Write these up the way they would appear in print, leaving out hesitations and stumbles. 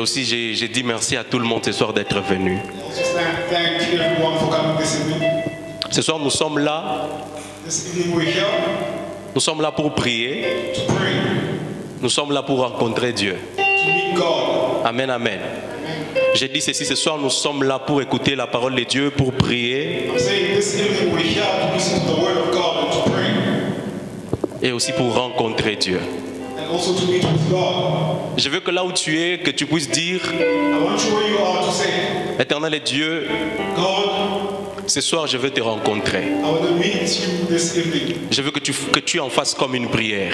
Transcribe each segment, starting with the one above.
aussi, j'ai dit merci à tout le monde ce soir d'être venu. Ce soir, nous sommes là. Nous sommes là pour prier. Nous sommes là pour rencontrer Dieu. Amen, amen. J'ai dit ceci, ce soir, nous sommes là pour écouter la parole de Dieu, pour prier. Et aussi pour rencontrer Dieu. Je veux que là où tu es, que tu puisses dire: Éternel Dieu, ce soir je veux te rencontrer. Je veux que tu en fasses comme une prière.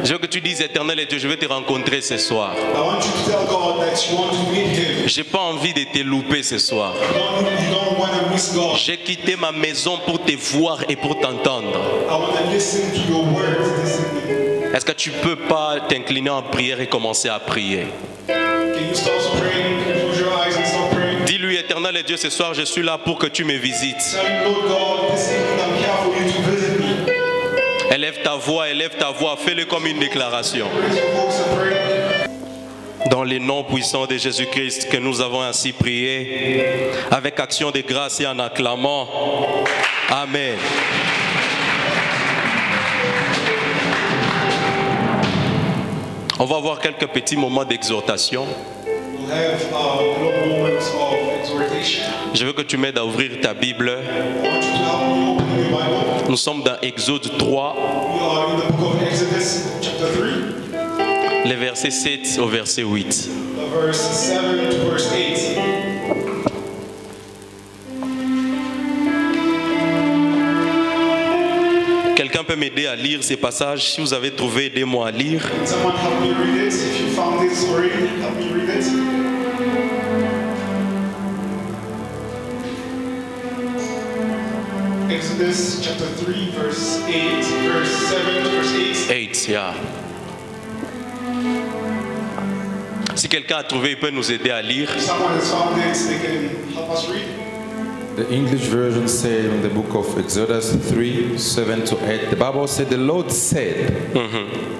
Je veux que tu dises: Éternel Dieu, je veux te rencontrer ce soir. J'ai pas envie de te louper ce soir. J'ai quitté ma maison pour te voir et pour t'entendre. Est-ce que tu peux pas t'incliner en prière et commencer à prier? Dis-lui: Éternel Dieu, ce soir je suis là pour que tu me visites. Élève ta voix, fais-le comme une déclaration. Dans les noms puissants de Jésus-Christ que nous avons ainsi prié, avec action de grâce et en acclamant. Amen. On va avoir quelques petits moments d'exhortation. Je veux que tu m'aides à ouvrir ta Bible. Nous sommes dans Exode 3, les versets 7 au verset 8. Quelqu'un peut m'aider à lire ces passages? Si vous avez trouvé, aidez-moi à lire. Exodus chapter 3, verse 8, verse 7, verse 8. 8, yeah. Si quelqu'un a trouvé, il peut nous aider à lire. Someone has found it, they can help us read. The English version said in the book of Exodus 3, 7 to 8, the Bible said, the Lord said,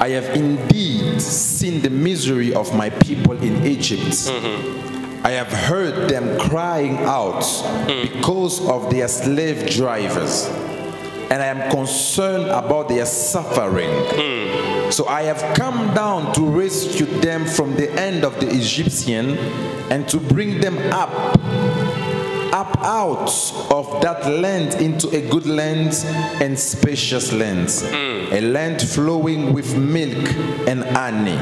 I have indeed seen the misery of my people in Egypt. I have heard them crying out because of their slave drivers, and I am concerned about their suffering. So I have come down to rescue them from the hand of the Egyptian and to bring them up out of that land into a good land and spacious land, a land flowing with milk and honey,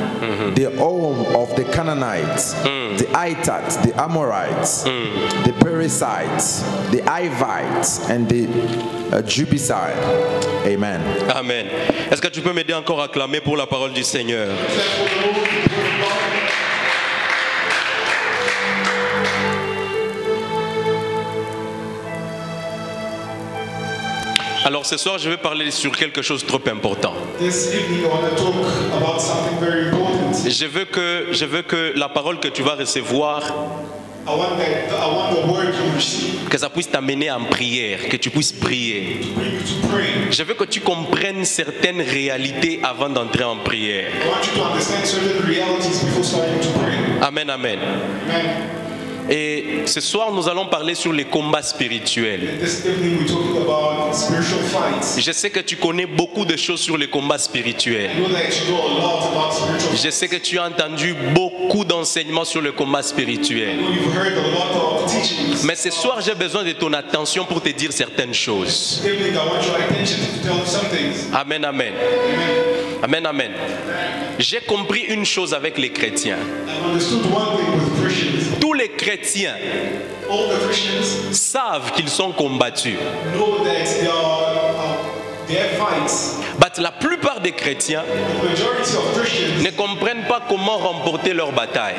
the home of the Canaanites, the Hittites, the Amorites, the Perizzites, the Hivites, and the Jebusites. Amen. Amen. Est-ce que tu peux m'aider encore à clamer pour la parole du Seigneur? Alors ce soir, je vais parler sur quelque chose de trop important. Je veux que la parole que tu vas recevoir, que ça puisse t'amener en prière, que tu puisses prier. Je veux que tu comprennes certaines réalités avant d'entrer en prière. Amen, amen. Et ce soir, nous allons parler sur les combats spirituels. Je sais que tu connais beaucoup de choses sur les combats spirituels. Je sais que tu as entendu beaucoup d'enseignements sur le combat spirituel. Mais ce soir, j'ai besoin de ton attention pour te dire certaines choses. Amen, amen. Amen, amen. J'ai compris une chose avec les chrétiens. Tous les chrétiens savent qu'ils sont combattus. Mais la plupart des chrétiens ne comprennent pas comment remporter leur bataille.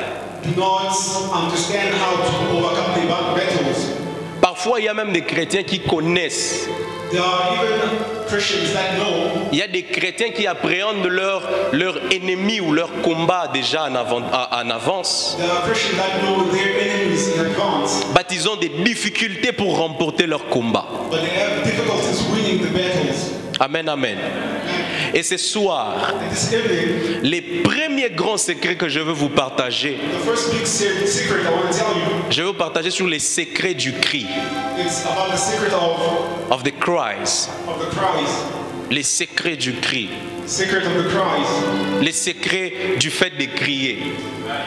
Parfois, il y a même des chrétiens qui connaissent. Il y a des chrétiens qui appréhendent leur ennemi ou leur combat déjà en avance. Mais ils ont des difficultés pour remporter leur combat. Amen, amen. Et ce soir, And this evening, les premiers grands secrets que je veux vous partager, the first big secret I want to tell you, je veux vous partager sur les secrets du cri, it's about the secret of the cries, of the cries. les secrets du cri, Secret of the cries. les secrets du fait de crier.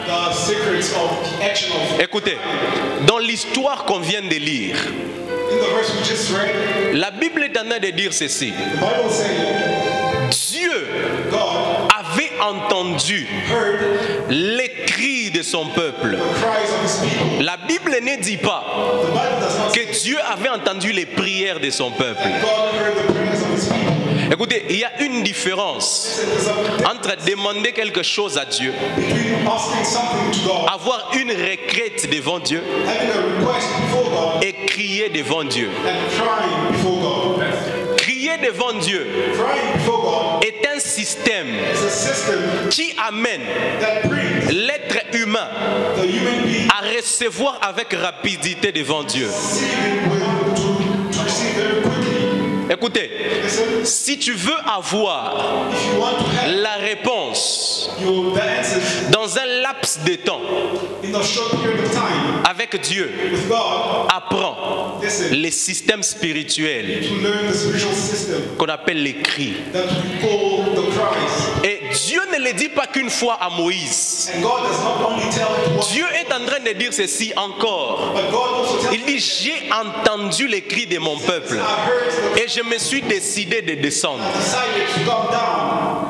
The secrets of the action of. Écoutez, dans l'histoire qu'on vient de lire, In the verse we just read, la Bible est en train de dire ceci. the Bible says Dieu God avait entendu heard les cris de son peuple. the cries of his people. La Bible ne dit pas The Bible does not say que Dieu avait entendu les prières de son peuple. God heard the prayers of his people. Écoutez, il y a une différence There's a entre demander quelque chose à Dieu, between asking something to God, avoir une requête devant Dieu having a request before God, et crier devant Dieu. and crying before God. Crier devant Dieu Crying before God est un système is a system qui amène that brings l'être humain the human being à recevoir avec rapidité devant Dieu. receiving to receive very quickly. Écoutez, Listen, si tu veux avoir if you want to have la réponse the answers dans un laps de temps in a short period of time avec Dieu, with God, apprends listen, les systèmes spirituels to learn the spiritual system qu'on appelle les cris. that we call the cries. Et Dieu ne le dit pas qu'une fois à Moïse. And God does not only tell it once, Dieu est en train de dire ceci encore. but God also tells Il dit, j'ai entendu les cris de mon peuple I heard the et je me suis décidé de descendre. decided to come down,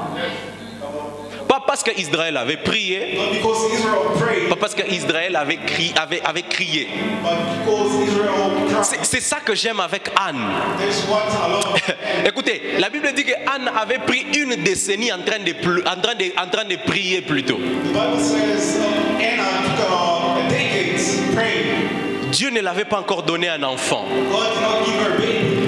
Pas parce qu'Israël avait prié, not because Israel prayed, pas parce qu'Israël avait crié. but because Israel cried. C'est ça que j'aime avec Anne. There's what a lot of Écoutez, la Bible dit que Anne avait pris une décennie en train de prier plutôt. the Bible says Anna took a decades praying. Dieu ne l'avait pas encore donné un enfant. God did not give her a baby.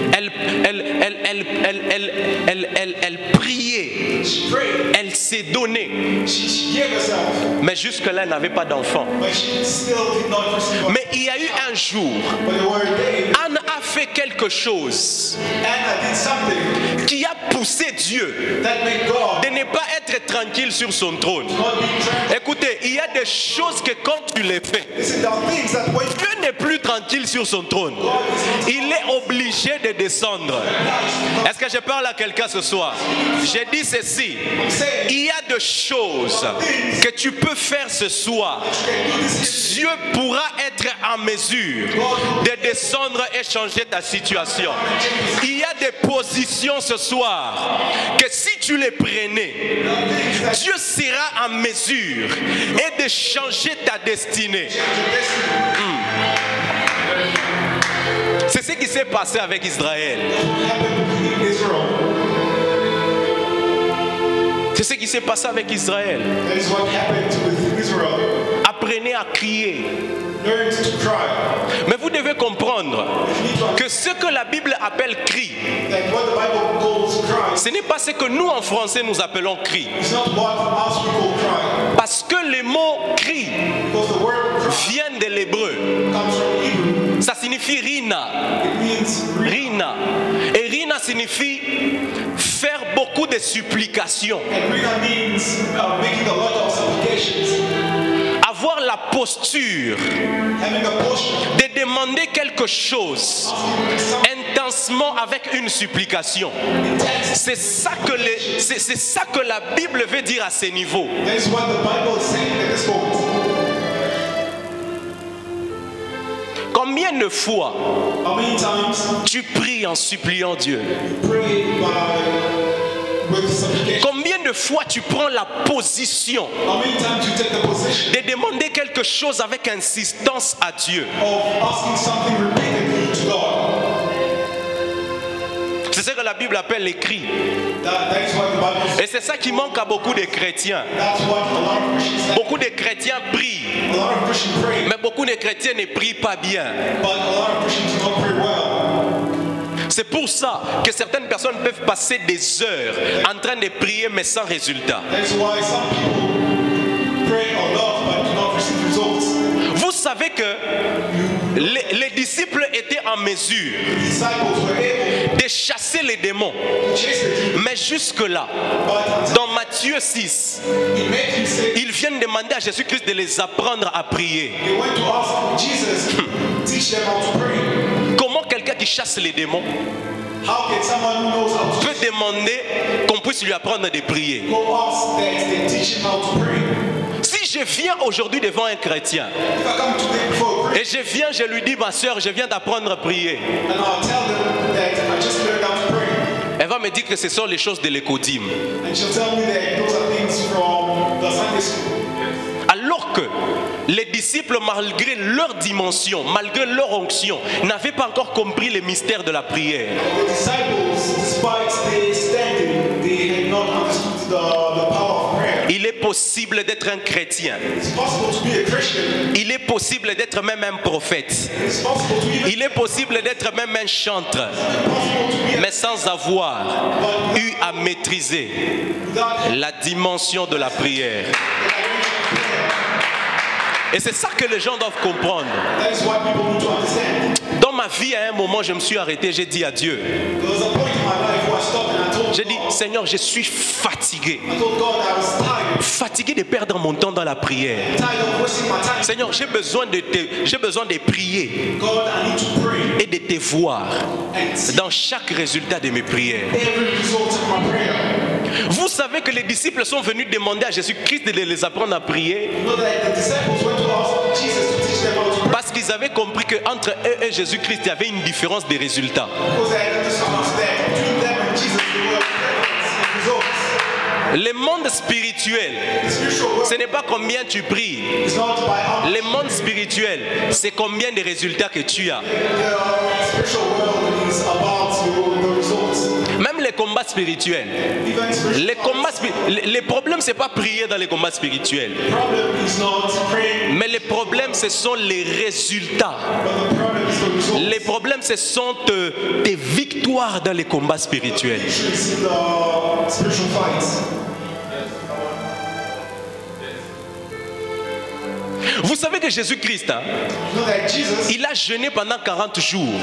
Elle priait, She prayed. elle s'est donnée, She gave herself, mais jusque-là, elle n'avait pas d'enfant. but she still did not receive a. Mais il y a eu un jour, But there were days Anne a fait quelque chose Anna did something qui a poussé Dieu that made God de ne pas être tranquille sur son trône. not be tranquil. Écoutez, il y a des choses que quand tu les fais, Listen, there are things that when Dieu n'est plus tranquille sur son trône. Il est obligé de descendre. Est-ce que je parle à quelqu'un ce soir? J'ai dit ceci. Il y a des choses que tu peux faire ce soir. Dieu pourra être en mesure de descendre et changer ta situation. Il y a des positions ce soir que si tu les prenais, Dieu sera en mesure et de changer ta destinée. C'est ce qui s'est passé avec Israël. happened in Israel, C'est ce qui s'est passé avec Israël. that is what happened with Israel. Apprenez à crier. Learn to cry. Mais vous devez comprendre que ce que la Bible appelle cri, That what the Bible calls cry ce n'est pas ce que nous en français nous appelons cri. is not what us we call cry. Parce que le mot cri Because the word cry vient de l'hébreu. comes from Hebrew. Ça signifie rina. It means Rina. Et rina signifie faire beaucoup de supplications. and Rina means making a lot of supplications, Avoir la posture having a posture, de demander quelque chose intensement avec une supplication. C'est ça que la Bible veut dire à ce niveau. That is what the Bible is saying at this moment. Combien de fois How many times tu pries en suppliant Dieu? you pray with supplication? Combien de fois tu prends la position How many times you take the position de demander quelque chose avec insistance à Dieu? of asking something repeatedly to God? C'est ce que la Bible appelle les cris. That is what the Bible says. Et c'est ça qui manque à beaucoup de chrétiens. That's what a lot of Christians have. Beaucoup de chrétiens prient, A lot of Christians pray, mais beaucoup de chrétiens ne prient pas bien. but a lot of Christians do not pray well. C'est pour ça que certaines personnes peuvent passer des heures en train de prier mais sans résultat. That's why some people pray a lot but do not receive results. Vous savez que Les disciples étaient en mesure The disciples were able de chasser les démons. to chase the demon. Mais jusque-là, But dans Matthieu 6, in Matthew 6, ils viennent demander à Jésus-Christ de les apprendre à prier. they went to ask Jesus to teach them how to pray. Comment quelqu'un qui chasse les démons How can someone who knows how to peut demander qu'on puisse lui apprendre de prier? go ask that they teach him how to pray? Si je viens aujourd'hui devant un chrétien If I come today before a et je viens, je lui dis, ma soeur, je viens d'apprendre à prier, and I'll tell them that I just learned how to pray, elle va me dire que ce sont les choses de l'écodime. and she'll tell me that those are things from the Sunday school. Alors que les disciples, malgré leur dimension, malgré leur onction, n'avaient pas encore compris les mystères de la prière. The disciples, despite their standing, they had not understood the power of prayer. Il est possible d'être un chrétien. It's possible to be a Christian. Il est possible d'être même un prophète. It's possible to even Il est possible d'être même un chanteur, possible to be mais sans avoir eu à maîtriser without la dimension de la prière. Et c'est ça que les gens doivent comprendre. That is what people need to understand. Dans ma vie, à un moment, je me suis arrêté, j'ai dit à Dieu, There was a point in my life where I stopped and I told j'ai dit, God, Seigneur, je suis fatigué. I told God I was tired. Fatigué de perdre mon temps dans la prière. Tired of wasting my time. Seigneur, j'ai besoin de prier God, I need to pray et de te voir and see dans chaque résultat de mes prières. every result of my prayer. Vous savez que les disciples sont venus demander à Jésus-Christ de les apprendre à prier You know that the disciples went to ask Jesus to teach them how to pray parce qu'ils avaient compris qu'entre eux et Jésus-Christ, il y avait une différence des résultats. because they had understood that between them and Jesus there were differences in results. Le monde spirituel, The spiritual world ce n'est pas combien tu pries. is not by how Le monde spirituel, c'est combien de résultats que tu as. the spiritual world is about the results. Même les combats spirituels. Even spiritual Les problèmes, c'est pas prier dans les combats spirituels. the problem is not praying, Mais les problèmes, ce sont les résultats. but the problem is the results. Les problèmes, ce sont tes victoires dans les combats spirituels. You should see the spiritual fights. Vous savez que Jésus-Christ, hein, You know that Jesus il a jeûné pendant 40 jours.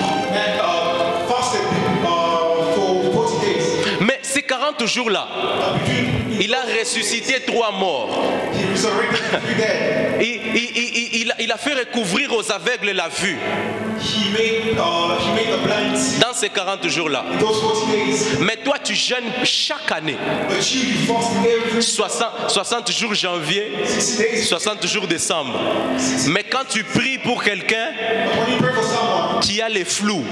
fasted for 40 days. Mais ces 40 jours-là, il a ressuscité 3 morts. He resurrected the dead. Il a fait recouvrir aux aveugles la vue He made the blind see dans ces 40 jours-là. those 40 days. Mais toi, tu jeûnes chaque année. But you fast every 60 jours janvier, 60 days. 60 jours décembre. Mais quand tu pries pour quelqu'un But when you pray for someone qui a les flous,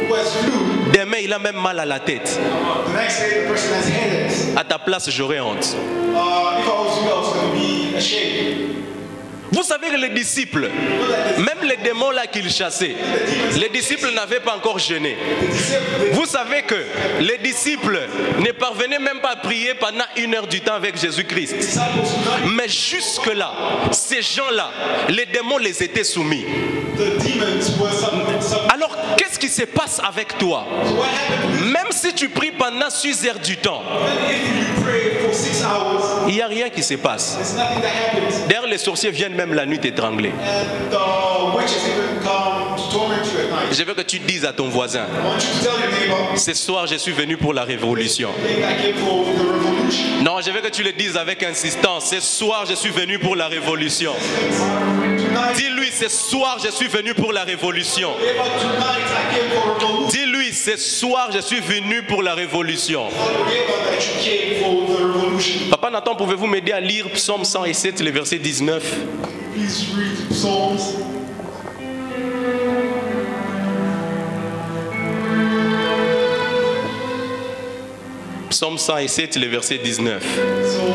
who has flu, demain il a même mal à la tête. the next day the person has headaches. À ta place, j'aurais honte. If I was you, I was going to be ashamed. Vous savez que les disciples, même les démons là qu'ils chassaient, les disciples n'avaient pas encore jeûné. The disciples, Vous savez que les disciples ne parvenaient même pas à prier pendant 1 heure du temps avec Jésus-Christ. disciples who Mais jusque-là, ces gens-là, les démons les étaient soumis. the demons were some Alors, qu'est-ce qui se passe avec toi? what happened Même si tu pries pendant 6 heures du temps, if you pray for 6 hours, il n'y a rien qui se passe. there's nothing that happens. D'ailleurs, les sorciers viennent même la nuit t'étrangler. And the witches even come to torment you at night. Je veux que tu dises à ton voisin, I want you to tell your neighbor, ce soir, je suis venu pour la révolution. I think I came for the revolution. Non, je veux que tu le dises avec insistance. Ce soir, je suis venu pour la révolution. Tonight, Dis-lui, ce soir, je suis venu pour la révolution. neighbor, tonight I came for revolution. Dis-lui, ce soir, je suis venu pour la révolution. Tell your neighbor that you came for the revolution. Papa Nathan, pouvez-vous m'aider à lire Psaume 107, le verset 19? Please read Psalms. Psaume 107, le verset 19.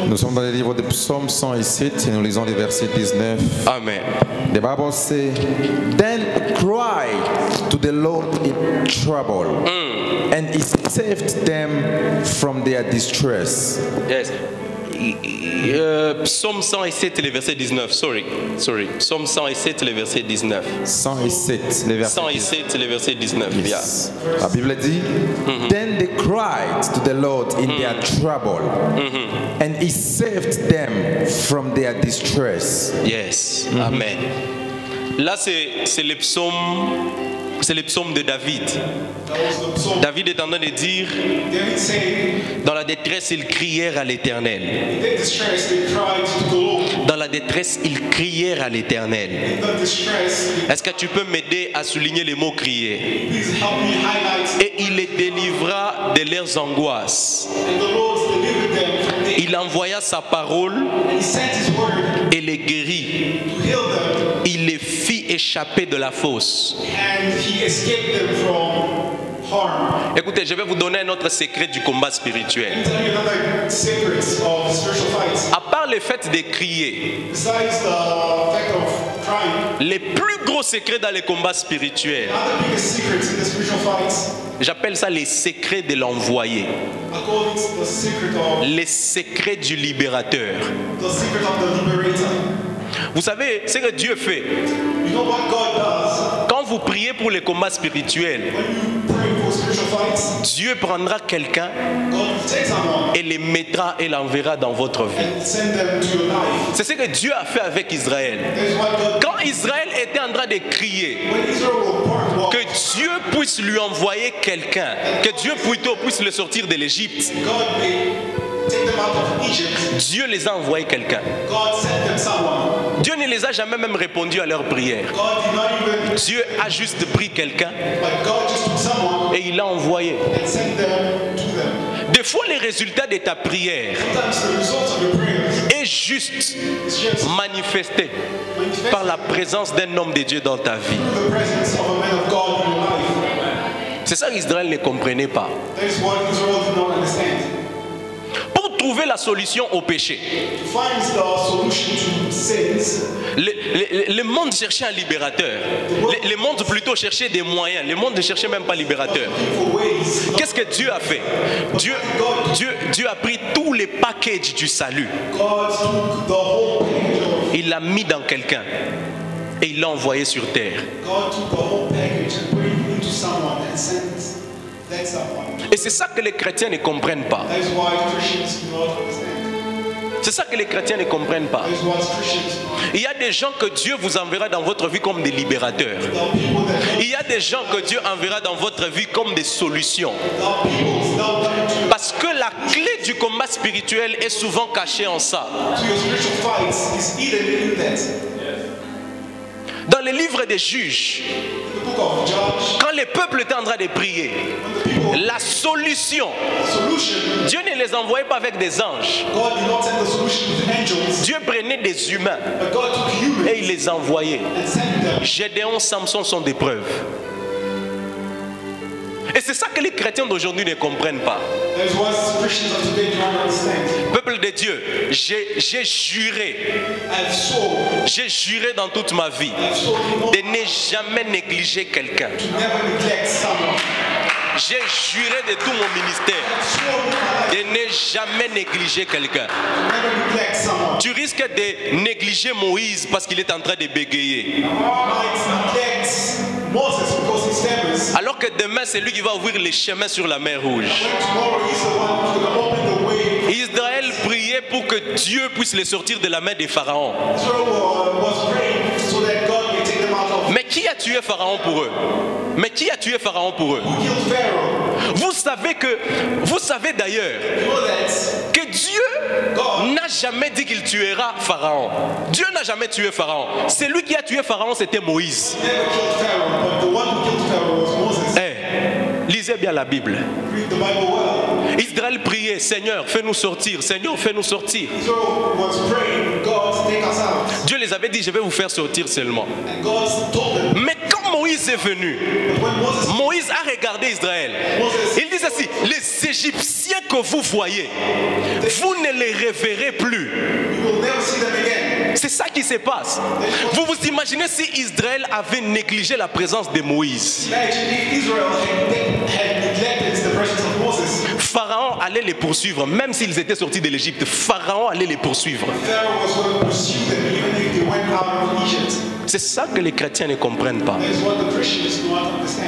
Nous sommes dans le livre de Psaume 107 et nous lisons les versets 19. Amen. The Bible says, Then cried to the Lord in trouble, and he saved them from their distress. Yes. Psaume 107, le verset 19. Sorry. Psaume 107, le verset 19. 107, le verset 107, le verset 19. Yes. La Bible dit, Then they cried to the Lord in their trouble, and he saved them from their distress. Yes. Amen. Là, c'est les psaumes de David. That was the psalm. David est en train de dire, David saying, dans la détresse, ils crièrent à l'Éternel. in their distress they cried to the Lord. Dans la détresse, ils crièrent à l'Éternel. In the distress, Est-ce que tu peux m'aider à souligner les mots crier? please help me highlight. Et il les délivra de leurs angoisses. And the Lord delivered them from their. Il envoya sa parole And he sent his word et les guérit. to heal them, Il les fit échapper de la fosse. and he escaped them from harm. Écoutez, je vais vous donner un autre secret du combat Let spirituel. me tell you another secret of spiritual fights. À part le fait de crier, Besides the fact of crying, les plus gros secrets dans les combats spirituels, other biggest secrets in the spiritual fights, j'appelle ça les secrets de l'envoyé, according to the secret of les secrets du libérateur. the liberator. Vous savez ce que Dieu fait? You know what God does Quand vous priez pour les combats spirituels, when you pray for spiritual fights? Dieu prendra quelqu'un God will take someone et les mettra et l'enverra dans votre vie. and send them to your life. C'est ce que Dieu a fait avec Israël. That is what God. Quand Israël était en train de crier, When Israel was que Dieu puisse lui envoyer quelqu'un, que Dieu plutôt puisse le sortir de l'Égypte, God may take them out of Egypt. Dieu les a envoyé quelqu'un. God sent them someone. Dieu ne les a jamais même répondu à leurs prières. God did not even. Dieu a juste pris quelqu'un But God just took someone et il l'a envoyé. and sent them to them. Des fois, les résultats de ta prière Sometimes the results of your prayers est juste is just manifesté manifested par la présence d'un homme de Dieu dans ta vie. through the presence of a man of God in your life. C'est ça qu'Israël ne comprenait pas. That is what Israel did not understand. Pour trouver la solution au péché, To find the solution to sins, le monde cherchait un libérateur. Le monde plutôt cherchait des moyens. Le monde ne cherchait même pas libérateur. for ways. Qu'est-ce que Dieu a fait? Dieu a pris tous les packages du salut. God took the whole package of. Il l'a mis dans quelqu'un et il l'a envoyé sur terre. God took the whole package and put it into someone and sent that someone. Et c'est ça que les chrétiens ne comprennent pas. That is why Christians do not understand. C'est ça que les chrétiens ne comprennent pas. That is what Christians do. Il y a des gens que Dieu vous enverra dans votre vie comme des libérateurs. The people that Il y a des gens que Dieu enverra dans votre vie comme des solutions. the people that come Parce que la clé du combat spirituel est souvent cachée en ça. to your spiritual fights is hidden in that. Dans les livres des juges, In the book of Judges, quand le peuple était en train de prier, when the people la solution, solution, Dieu ne les envoyait pas avec des anges. God did not send the solution with angels, Dieu prenait des humains but God took humans et il les envoyait. and sent them. Gédéon, Samson sont des preuves. Et c'est ça que les chrétiens d'aujourd'hui ne comprennent pas. That is what Christians of today do not understand. Peuple de Dieu, j'ai juré, I've sworn, j'ai juré dans toute ma vie I've sworn de ne jamais négliger quelqu'un. to never neglect someone. J'ai juré de tout mon ministère I've sworn in my life de ne jamais négliger quelqu'un. to never neglect someone. Tu risques de négliger Moïse parce qu'il est en train de bégayer. I might neglect Moses because he stammers. Alors que demain, c'est lui qui va ouvrir les chemins sur la mer Rouge. When tomorrow he's the one who's going to open the way. Israël priait pour que Dieu puisse les sortir de la main des pharaons. Israel was praying so that God may take them out of. Mais qui a tué Pharaon pour eux? Mais qui a tué Pharaon pour eux? Who killed Pharaoh? Vous savez d'ailleurs You know that que Dieu n'a jamais dit qu'il tuera Pharaon. Dieu n'a jamais tué Pharaon. C'est lui qui a tué Pharaon, c'était Moïse. never killed Pharaoh, but the one who killed Pharaoh was Moses. Lisez bien la Bible. Read the Bible well. Israël priait, Seigneur, fais-nous sortir. Seigneur, fais-nous sortir. Israel was praying, God, take us out. Dieu les avait dit, je vais vous faire sortir seulement. And God told them, Mais quand Moïse est venu, but when Moses, Moïse a regardé Israël. Il dit ceci, les Égyptiens que vous voyez, vous ne les reverrez plus. you will never see them again. C'est ça qui se passe. Vous vous imaginez si Israël avait négligé la présence de Moïse. Imagine if Israel had neglected the presence of Moses. Pharaon allait les poursuivre, même s'ils étaient sortis de l'Égypte. Pharaon allait les poursuivre. Pharaoh was going to pursue them even if they went out of Egypt. C'est ça que les chrétiens ne comprennent pas. That is what the Christians do not understand.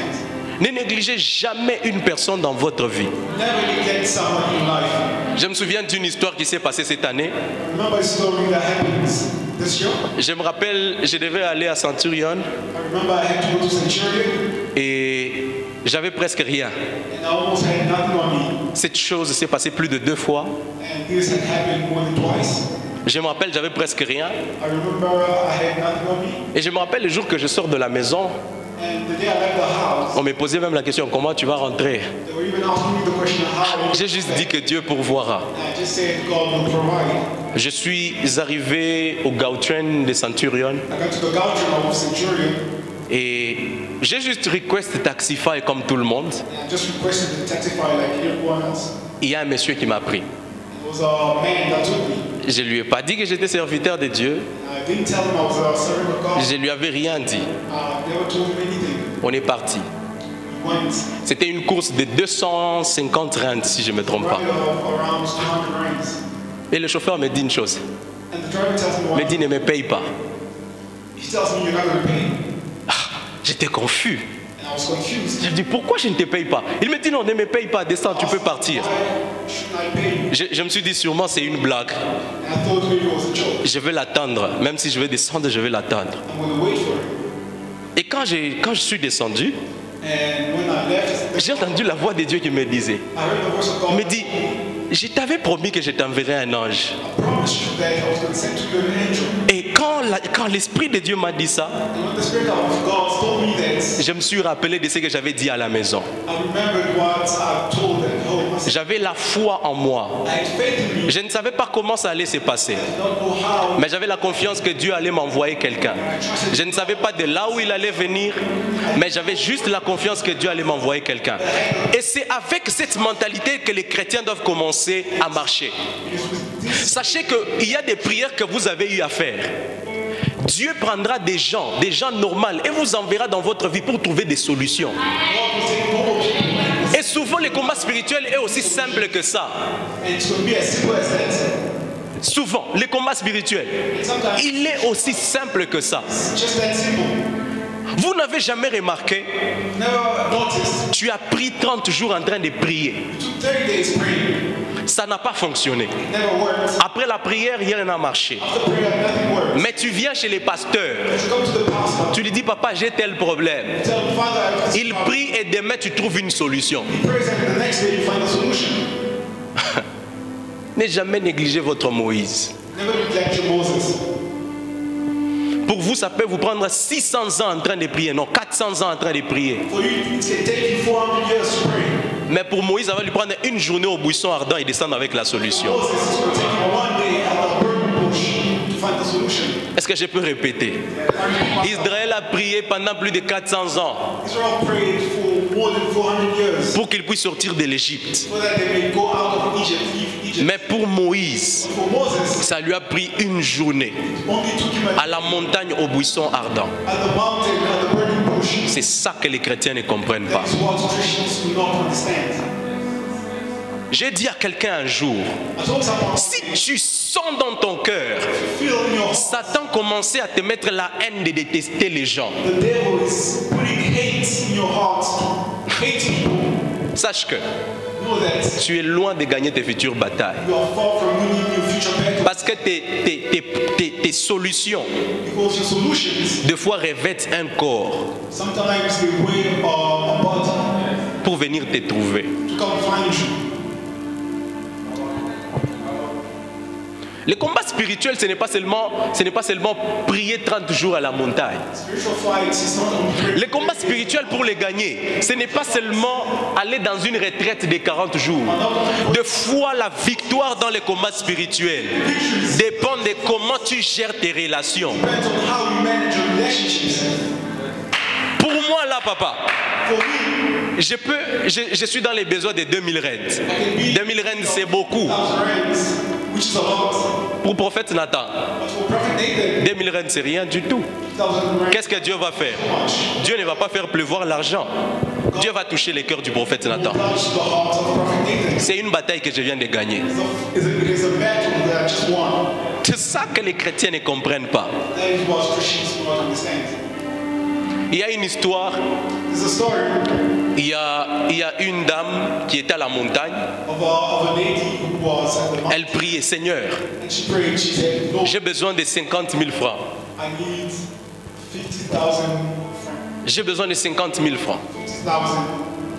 Ne négligez jamais une personne dans votre vie. Never neglect someone in life. Je me souviens d'une histoire qui s'est passée cette année. Remember a story that happens this young. Je me rappelle, je devais aller à Centurion I remember I had to go to Centurion, et j'avais presque rien. and I almost had nothing on me. Cette chose s'est passée plus de 2 fois. And this had happened more than twice. Je me rappelle, j'avais presque rien. I remember I had nothing on me. Et je me rappelle le jour que je sors de la maison, And the day I left the house, on me posait même la question, comment tu vas rentrer? they were even asking me the question, how? J'ai juste dit que Dieu pourvoira. I just said God will provide. Je suis arrivé au Gautrain de Centurion I got to the Gautrain of Centurion, et j'ai juste request Taxify comme tout le monde. and I just requested the Taxify like everyone else. Il y a un monsieur qui m'a pris. It was a man that took me. Je lui ai pas dit que j'étais serviteur de Dieu. I didn't tell him I was a servant of God. Je lui avais rien dit. Never told him anything. On est parti. We went C'était une course de 250 rands si je ne me trompe pas. right of around 200 rands. Et le chauffeur me dit une chose. And the driver tells me Il me what? dit ne me paye pas. He tells me you're not going to pay. J'étais confus. And I was confused. Je lui dis pourquoi je ne te paye pas? Il me dit non, ne me paye pas, descends, tu peux partir. Why shouldn't I pay you? Je me suis dit sûrement c'est une blague. And I thought maybe it was a joke. Je vais l'attendre. Même si je vais descendre, je vais l'attendre. I'm going to wait for it. Et quand je suis descendu, And when I left, j'ai entendu la voix de Dieu qui me disait, I heard the voice of God. il me dit, je t'avais promis que je t'enverrais un ange. I promised you that I was going to send to you an angel. Et quand l'Esprit de Dieu m'a dit ça, And when the Spirit of God told me that, je me suis rappelé de ce que j'avais dit à la maison. I remembered what I told at home. I said, J'avais la foi en moi. I had faith in me. Je ne savais pas comment ça allait se passer. I don't know how. Mais j'avais la confiance que Dieu allait m'envoyer quelqu'un. Je ne savais pas de là où il allait venir, mais j'avais juste la confiance que Dieu allait m'envoyer quelqu'un. Et c'est avec cette mentalité que les chrétiens doivent commencer à marcher. Sachez qu'il y a des prières que vous avez eu à faire. Dieu prendra des gens normaux et vous enverra dans votre vie pour trouver des solutions. Et souvent, le combat spirituel est aussi simple que ça. And it's going to be as simple as that. Souvent, le combat spirituel, il est aussi simple que ça. It's just that simple. Vous n'avez jamais remarqué, Never noticed. tu as pris 30 jours en train de prier. You took 30 days praying. Ça n'a pas fonctionné. It never worked. Après la prière, rien n'a marché. After prayer, nothing worked. Mais tu viens chez les pasteurs, You come to the pastor. tu lui dis, papa, j'ai tel problème. Tell him, Father, I have this Il problem. prie et demain tu trouves une solution. He prays and the next day you find a solution. Ne jamais négliger votre Moïse. Never neglect your Moses. Pour vous, ça peut vous prendre 600 ans en train de prier. Non, 400 ans en train de prier. For you, it can take you 400 years to pray. Mais pour Moïse, ça va lui prendre une journée au buisson ardent et descendre avec la solution. Moses is going to take you one day at the burning bush to find the solution. Est-ce que je peux répéter? Israël a prié pendant plus de 400 ans Israel prayed for more than 400 years pour qu'il puisse sortir de l'Égypte. so that they may go out of Egypt, leave Egypt. Mais pour Moïse, For Moses, ça lui a pris une journée only took him à la montagne au buisson ardent. at the mountain, at the burning bush. C'est ça que les chrétiens ne comprennent pas. That is what Christians do not understand. J'ai dit à quelqu'un un jour, I told someone, si tu sens dans ton cœur, feel in your heart, Satan commençait à te mettre la haine de détester les gens. the devil is putting hate in your heart, hating people. Sache que Know that tu es loin de gagner tes futures batailles. you are far from winning your future battle Parce que tes solutions, because your solutions des fois, revêtent un corps sometimes they weigh a body pour venir te trouver. to come find you. Le combat spirituel, ce n'est pas seulement prier 30 jours à la montagne. Spiritual fight is not only prayer. Le combat spirituel, pour le gagner, ce n'est pas seulement aller dans une retraite de 40 jours. De fois, la victoire dans le combat spirituel dépend de comment tu gères tes relations. Depends on how you manage your relationships. Pour moi, là, papa, For me, je suis dans les besoins de 2000 rentes. 2000 rentes, c'est beaucoup. 1,000 rands, which is a lot. Pour prophète Nathan, But for Prophet Nathan, 2000 rentes, c'est rien du tout. 1,000 rands Qu'est-ce que Dieu va faire? Dieu ne va pas faire pleuvoir l'argent. Dieu va toucher les cœurs du prophète Nathan. touched the heart of Prophet Nathan. C'est une bataille que je viens de gagner. It is a battle that I just won. C'est ça que les chrétiens ne comprennent pas. That is what Christians do not understand. Il y a une histoire, There's a story. il y a il y a une dame qui était à la montagne. of a lady who was at the mountain. Elle priait, Seigneur, And she prayed, she said, Lord, j'ai besoin de 50 000 francs. I need 50,000 francs. J'ai besoin de 50 000 francs. 50,000.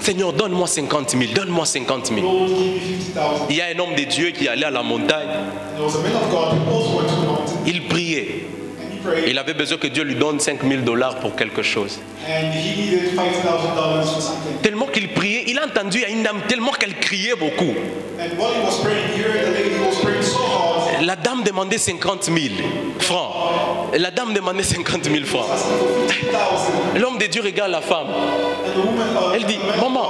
Seigneur, donne-moi 50 000, donne-moi 50 000. Lord, give me 50,000. Il y a un homme de Dieu qui allait à la montagne. And there was a man of God who also went to the mountain. Il priait. And he prayed. Il avait besoin que Dieu lui donne 5 000 $ pour quelque chose. And he needed $5,000 for something. Tellement qu'il priait, il a entendu, il y a une dame tellement qu'elle criait beaucoup. And while he was praying, he heard the lady was praying so hard. La dame demandait 50 000 francs. La dame demandait 50 000 francs. Asking for 50,000. L'homme de Dieu regarde la femme. And the woman, Elle dit, maman,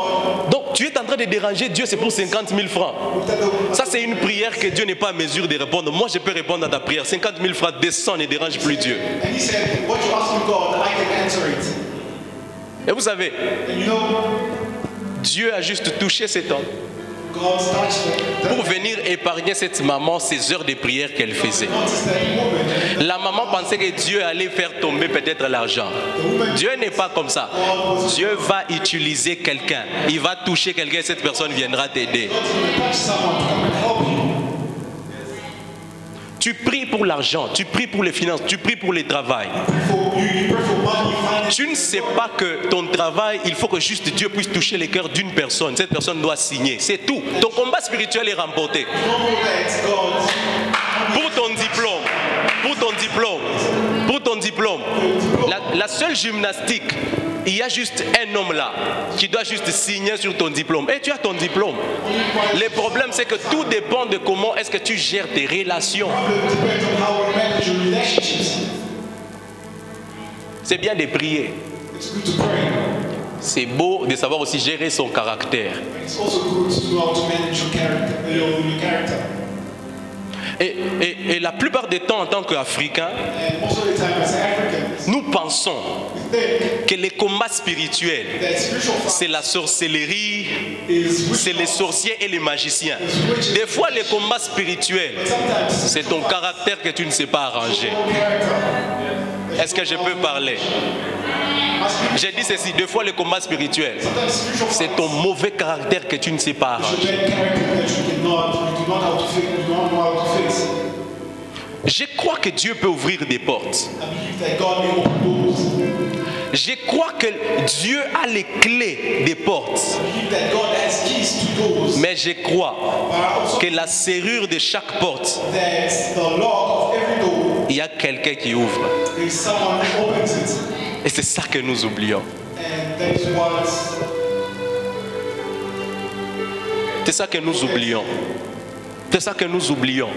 donc tu es en train de déranger Dieu, c'est pour 50 000 francs. Ça, c'est une prière que Dieu n'est pas en mesure de répondre. Moi, je peux répondre à ta prière. 50 000 francs, descends, ne dérange plus Dieu. And he said, what you're asking God, I can answer it. Et vous savez, And you know, Dieu a juste touché cet homme God touched them. pour venir épargner cette maman ces heures de prière qu'elle faisait. Notice that woman, La maman pensait que Dieu allait faire tomber peut-être l'argent. Dieu n'est pas comme ça. Dieu va utiliser quelqu'un. Il va toucher quelqu'un et cette personne viendra t'aider. touch someone to come and help you. Tu pries pour l'argent, tu pries pour les finances, tu pries pour le travail. You pray for money, finance. Tu ne sais pas que ton travail, il faut que juste Dieu puisse toucher le cœur d'une personne. Cette personne doit signer. C'est tout. Ton combat spirituel est remporté. You don't know that God, Pour ton diplôme, pour ton diplôme, pour ton diplôme. La seule gymnastique, il y a juste un homme là qui doit juste signer sur ton diplôme. Et tu as ton diplôme. Le problème, c'est que tout dépend de comment est-ce que tu gères tes relations. it depends on how you manage your relationships. C'est bien de prier. It's good to pray. C'est beau de savoir aussi gérer son caractère. It's also good to know how to manage your character. Your character. Et la plupart des temps, en tant qu'Africains, And most of the time, as Africans, nous pensons we think que les combats spirituels, that spiritual fight c'est la sorcellerie, is c'est les sorciers et les magiciens. Des fois, les combats spirituels, sometimes c'est ton caractère que tu ne sais pas arranger. character. Est-ce que je peux parler? J'ai dit ceci, deux fois les combats spirituels, Sometimes spiritual fight c'est ton mauvais caractère que tu ne sais pas is a arranger. bad character that you do not how to fix. You don't know how to fix. Je crois que Dieu peut ouvrir des portes. I believe that God may open doors. Je crois que Dieu a les clés des portes. I believe that God has keys to doors. Mais je crois But I also que la serrure de chaque porte, that the lock of every door, il y a quelqu'un qui ouvre. there is someone who opens it. Et c'est ça que nous oublions. And that is what C'est ça que nous oublions. C'est ça que nous oublions.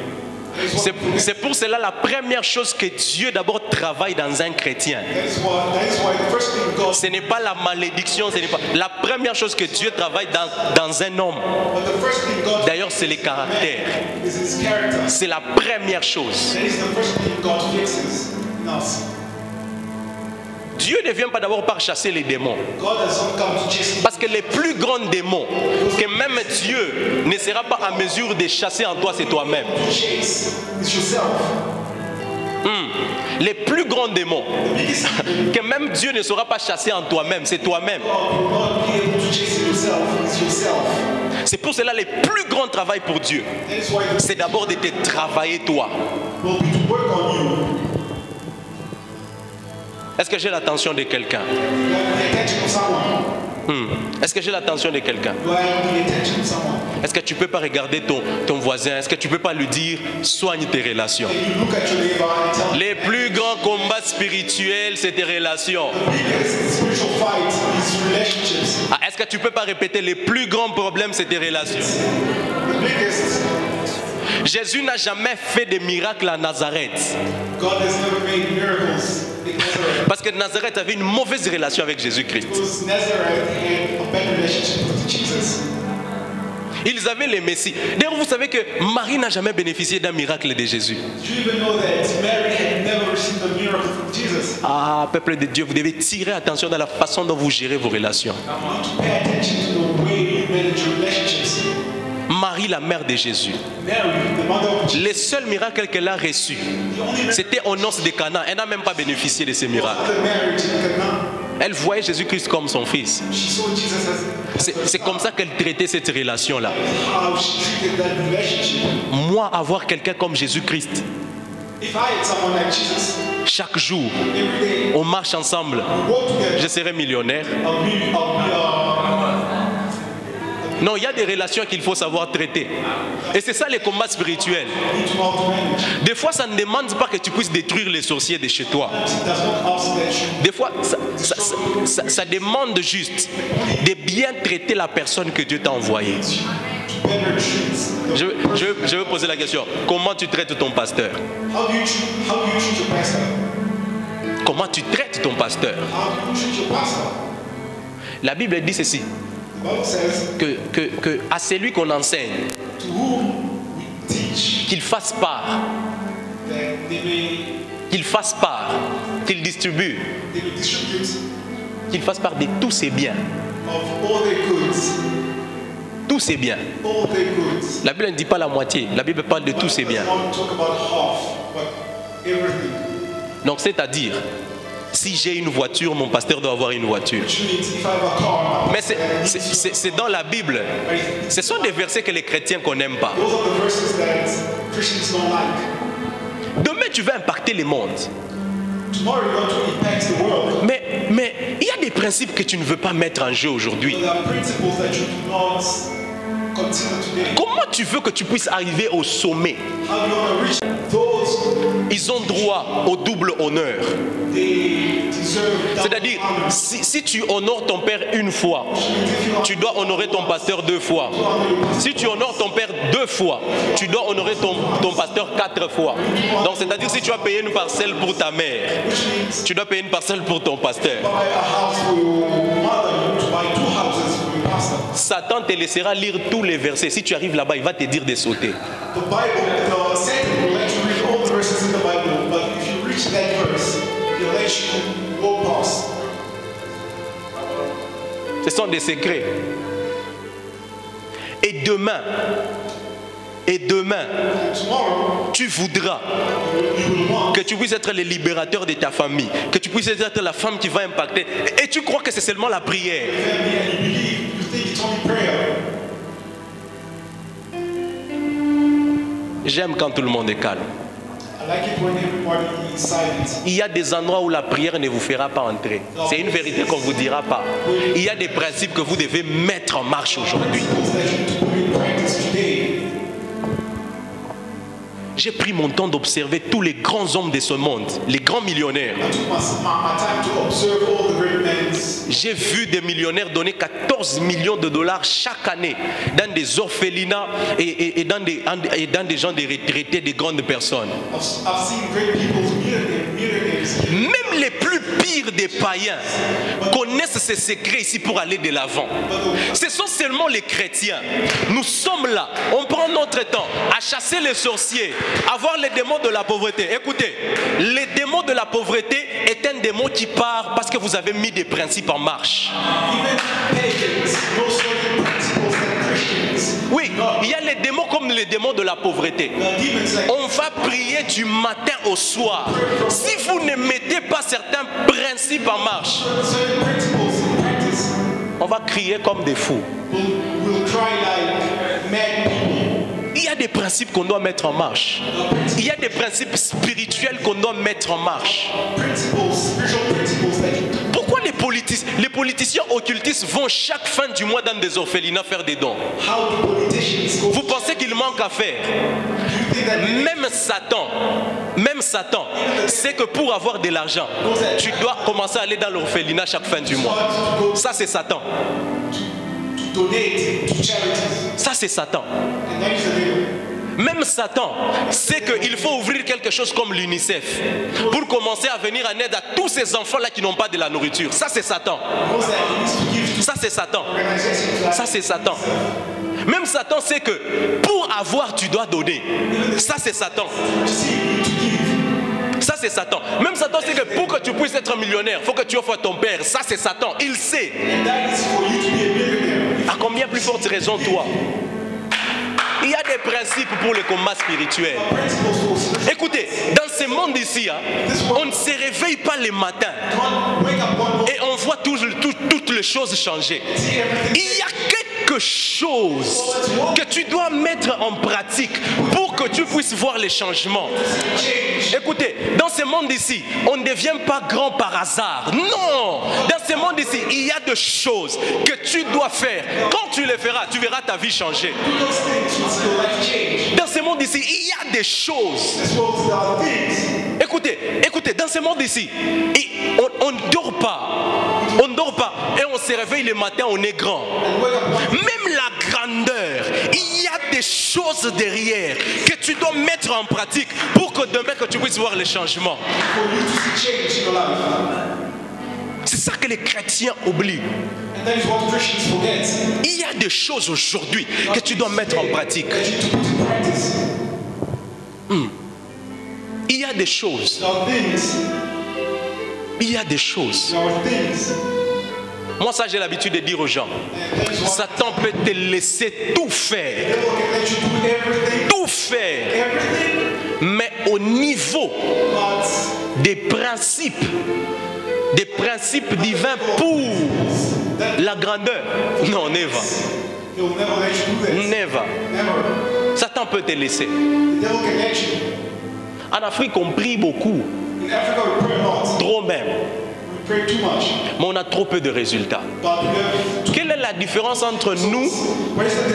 C'est pour cela la première chose que Dieu d'abord travaille dans un chrétien. that is why the first thing God, Ce n'est pas la malédiction, ce n'est pas la première chose que Dieu travaille dans un homme. but the first thing God D'ailleurs, c'est le caractère. is his character. C'est la première chose. That is the first thing God fixes in us. Dieu ne vient pas d'abord par chasser les démons. God does not come to chase Parce que les plus grands démons que même Dieu ne sera pas en mesure de chasser en toi, c'est toi-même. to chase is yourself. Les plus grands démons que même Dieu ne saura pas chasser en toi-même, c'est toi-même. God will not be able to chase yourself. It's yourself. C'est pour cela le plus grand travail pour Dieu, That is why the c'est d'abord de te travailler toi. will be to work on you. Est-ce que j'ai l'attention de quelqu'un? You have the attention of someone. Est-ce que j'ai l'attention de quelqu'un? You have the attention of someone. Est-ce que tu peux pas regarder ton voisin? Est-ce que tu peux pas lui dire soigne tes relations? And you look at your neighbor and tell him Les plus grands combats spirituels, c'est tes relations. the biggest spiritual fight is relationships. Ah, est-ce que tu peux pas répéter les plus grands problèmes, c'est tes relations? The biggest. Jésus n'a jamais fait de miracles à Nazareth. God has never made miracles in Nazareth. Parce que Nazareth avait une mauvaise relation avec Jésus-Christ. Because Nazareth had a bad relationship with Jesus. Ils avaient les Messies. D'ailleurs, vous savez que Marie n'a jamais bénéficié d'un miracle de Jésus. Do you even know that Mary had never received a miracle from Jesus? Ah, peuple de Dieu, vous devez tirer attention dans la façon dont vous gérez vos relations. You need to pay attention to the way you manage your relationships. Marie, la mère de Jésus, Mary, the mother of Jesus, les seuls miracles qu'elle a reçus, the only miracle c'était aux noces de Cana. Elle n'a même pas bénéficié de ces miracles. after marriage in Canaan. Elle voyait Jésus-Christ comme son fils. She saw Jesus as C'est comme ça qu'elle traitait cette relation-là. how she treated that relationship. Moi, avoir quelqu'un comme Jésus-Christ, If I had someone like Jesus, chaque jour, every day on marche ensemble, we walk together, je serai millionnaire. I'll be Non, il y a des relations qu'il faut savoir traiter. Et c'est ça les combats spirituels. need to know how to manage. Des fois, ça ne demande pas que tu puisses détruire les sorciers de chez toi. It does not ask that you Des fois, ça demande juste de bien traiter la personne que Dieu t'a envoyée. to better treat. Je veux poser la question. Comment tu traites ton pasteur? How do you treat your pastor? Comment tu traites ton pasteur? How do you treat your pastor? La Bible dit ceci, The Bible says, que à celui qu'on enseigne, to whom we teach, qu'il fasse part, qu'il distribue, they will distribute qu'il fasse part de tous ses biens. of all their goods. Tous ses biens. All their goods. La Bible ne dit pas la moitié, la Bible parle de tous ses biens. Does not talk about half, but everything. Donc c'est-à-dire, si j'ai une voiture, mon pasteur doit avoir une voiture. Which means if I have a car, Mais c'est dans la Bible. Ce sont des versets que les chrétiens qu'on n'aime pas. those are the verses that Christians don't like. Demain, tu vas impacter le monde. Tomorrow you're going to impact the world. Mais il y a des principes que tu ne veux pas mettre en jeu aujourd'hui. There are principles that you do not consider today. Comment tu veux que tu puisses arriver au sommet? How do you want to reach those? Ils ont droit au double honneur. They deserve double C'est-à-dire, honor. si tu honores ton père une fois, tu dois honorer ton pasteur 2 fois. Si tu honores ton père 2 fois, tu dois honorer ton pasteur 4 fois. Donc c'est-à-dire, si tu as payé une parcelle pour ta mère, tu dois payer une parcelle pour ton pasteur. Buy a house for your mother, you need to buy 2 houses for your pastor. Satan te laissera lire tous les versets. Si tu arrives là-bas, il va te dire de sauter. The Bible, Satan will let you read all the verses in the Bible, but if you reach that verse, he'll let you go past. Ce sont des secrets. Et demain, Tomorrow, tu voudras you will want que tu puisses être le libérateur de ta famille, que tu puisses être la femme qui va impacter. Et tu crois que c'est seulement la prière. family and you believe, you think it's only prayer. J'aime quand tout le monde est calme. I like it when everybody is silent. Il y a des endroits où la prière ne vous fera pas entrer. C'est une vérité qu'on ne vous dira pas. Il y a des principes que vous devez mettre en marche aujourd'hui. Principles that you need to put in practice today. J'ai pris mon temps d'observer tous les grands hommes de ce monde, les grands millionnaires. I took my time to observe all the great men. J'ai vu des millionnaires donner 14 millions de dollars chaque année dans des orphelinats et dans des gens des retraités, des grandes personnes. I've seen great people, millionaires. Même les plus pires des païens connaissent ces secrets ici pour aller de l'avant. Ce sont seulement les chrétiens. Nous sommes là, on prend notre temps à chasser les sorciers, à voir les démons de la pauvreté. Écoutez, les démons de la pauvreté est un démon qui part parce que vous avez mis des principes en marche. Even pagans, no certain principles than Christians. Oui, il y a les démons comme les démons de la pauvreté. There are demons like On va prier du matin au soir. Si vous ne mettez pas certains principes en marche, certain principles in practice. on va crier comme des fous. We'll cry like mad people. Il y a des principes qu'on doit mettre en marche. Il y a des principes spirituels qu'on doit mettre en marche. Principles, spiritual principles that you Pourquoi les politiciens occultistes vont chaque fin du mois dans des orphelinats faire des dons? how do politicians go? Vous pensez qu'il manque à faire? You think that Même Satan, c'est que pour avoir de l'argent, tu dois commencer à aller dans l'orphelinat chaque fin du mois. Ça c'est Satan. to donate to charities, Ça c'est Satan. and that is the devil. Même Satan sait qu'il faut ouvrir quelque chose comme l'UNICEF pour commencer à venir en aide à tous ces enfants-là qui n'ont pas de la nourriture. Ça c'est Satan. Knows that he needs to give to Ça c'est Satan. organizations like Ça c'est Satan. Même Satan sait que pour avoir tu dois donner. Ça c'est Satan. Ça c'est Satan. Même Satan sait que pour que tu puisses être millionnaire, il faut que tu offres à ton père. Ça c'est Satan. Il sait. that is for you to be a millionaire. À combien plus forte raison toi? Il y a des principes pour le combat spirituel. Principles for spiritual. Écoutez, dans ce monde ici, on ne se réveille pas le matin Wake up one morning et on voit toutes les choses changer. Il y a quelque chose que tu dois mettre en pratique pour que tu puisses voir les changements. Écoutez, dans ce monde ici, on ne devient pas grand par hasard. Non! Dans ce monde ici, il y a des choses que tu dois faire. Quand tu les feras, tu verras ta vie changer. Dans ce monde ici, il y a des choses. Écoutez, dans ce monde ici, on ne dort pas. On ne dort pas. Et on se réveille le matin, on est grand. Même la grandeur, il y a des choses derrière que tu dois mettre en pratique pour que demain que tu puisses voir les changements. C'est ça que les chrétiens oublient. Il y a des choses aujourd'hui que tu dois mettre en pratique. Il y a des choses. Il y a des choses. Moi, ça, j'ai l'habitude de dire aux gens, Satan peut te laisser tout faire. Tout faire. Mais au niveau des principes divins pour la grandeur, non, never. Never. Satan peut te laisser. En Afrique, on prie beaucoup. Trop même. Mais on a trop peu de résultats. Quelle est la différence entre nous?